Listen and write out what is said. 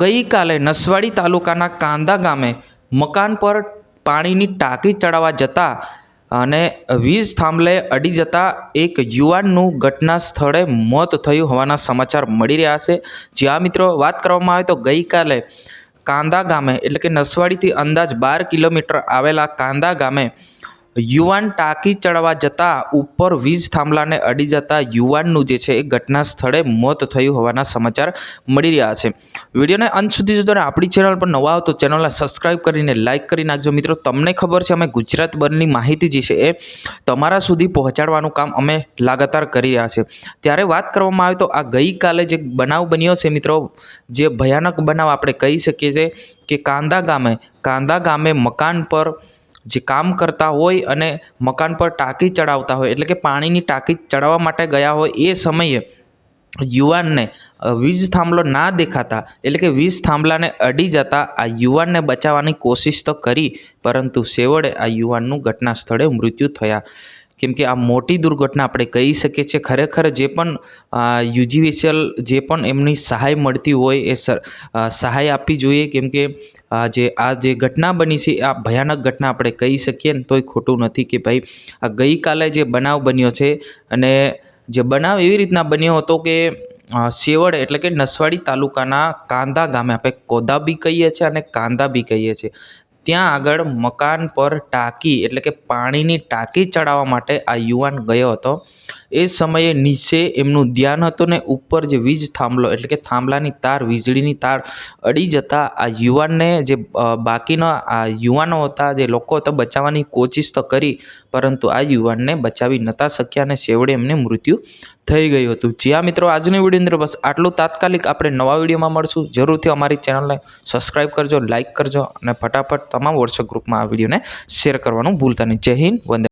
ગઈકાલે નસવાડી તાલુકાના કાંદા ગામે મકાન પર પાણીની ટાંકી ચડાવવા જતા અને વીજ થાંભલે અડી જતા એક યુવાનનું ઘટના સ્થળે મોત થયું હોવાના સમાચાર મળી રહ્યા છે। જ્યાં મિત્રો વાત કરવામાં આવે તો ગઈકાલે કાંદા ગામે એટલે કે નસવાડીથી અંદાજ 12 કિલોમીટર આવેલા કાંદા ગામે યુવાન ટાંકી ચડાવવા જતા ઉપર વીજ થાંભલાને અડી જતા યુવાનનું જે છે એ ઘટના સ્થળે મોત થયું હોવાના સમાચાર મળી રહ્યા છે। વિડીયોને અંત સુધી જોજો અને આપણી ચેનલ પર નવા આવો તો ચેનલને સબસ્ક્રાઇબ કરીને લાઇક કરી નાખજો। મિત્રો, તમને ખબર છે અમે ગુજરાત બરની માહિતી જે છે એ તમારા સુધી પહોંચાડવાનું કામ અમે લગાતાર કરી રહ્યા છે। ત્યારે વાત કરવામાં આવે તો આ ગઈકાલે જે બનાવ બન્યો છે મિત્રો, જે ભયાનક બનાવ આપણે કહી શકીએ છીએ કે કાંદા ગામે મકાન પર જે કામ કરતા હોય અને મકાન પર ટાંકી ચડાવતા હોય એટલે કે પાણીની ટાંકી ચડાવવા માટે ગયા હોય એ સમયે યુવાનને વીજ થાંભલો ના દેખાતા એટલે કે વીજ થાંભલાને અડી જતા આ યુવાનને બચાવવાની કોશિશ તો કરી, પરંતુ છેવટે આ યુવાનનું ઘટના સ્થળે મૃત્યુ થયા। કેમ કે આ મોટી દુર્ઘટના આપણે કહી શકીએ છીએ। ખરેખર જે પણ યુજીવીસીએલ જે પણ એમની સહાય મળતી હોય એ સહાય આપવી જોઈએ। કેમ કે આ જે ઘટના બની છે આ ભયાનક ઘટના આપણે કહી શકીએ ને તોય ખોટું નથી કે ભાઈ આ ગઈકાલે જે બનાવ બન્યો છે અને જે બનાવ એવી રીતના બન્યો હતો કે સેવડ એટલે કે નસવાડી તાલુકાના કાંદા ગામે આપણે કોદા બી કહીએ છીએ અને કાંદા બી કહીએ છીએ, ત્યાં આગળ મકાન પર ટાંકી એટલે કે પાણીની ટાંકી ચડાવવા માટે આ યુવાન ગયો હતો। એ સમયે નીચે એમનું ધ્યાન હતું ને ઉપર જે વીજ થાંભલો એટલે કે થાંભલાની તાર વીજળીની તાર અડી જતા આ યુવાનને જે બાકીના આ યુવાનો હતા જે લોકો હતા બચાવવાની કોશિશ તો કરી, પરંતુ આ યુવાનને બચાવી નહોતા શક્યા અને છેવટે એમને મૃત્યુ થઈ ગયું હતું। જ્યાં મિત્રો આજની વિડીયો અંદર બસ આટલું। તાત્કાલિક આપણે નવા વિડીયોમાં મળશું। જરૂરથી અમારી ચેનલને સબસ્ક્રાઈબ કરજો, લાઇક કરજો અને ફટાફટ તમામ વોટ્સએપ ગ્રુપમાં આ વિડીયોને શેર કરવાનું ભૂલતા નહીં। જય હિન્દ, વંદે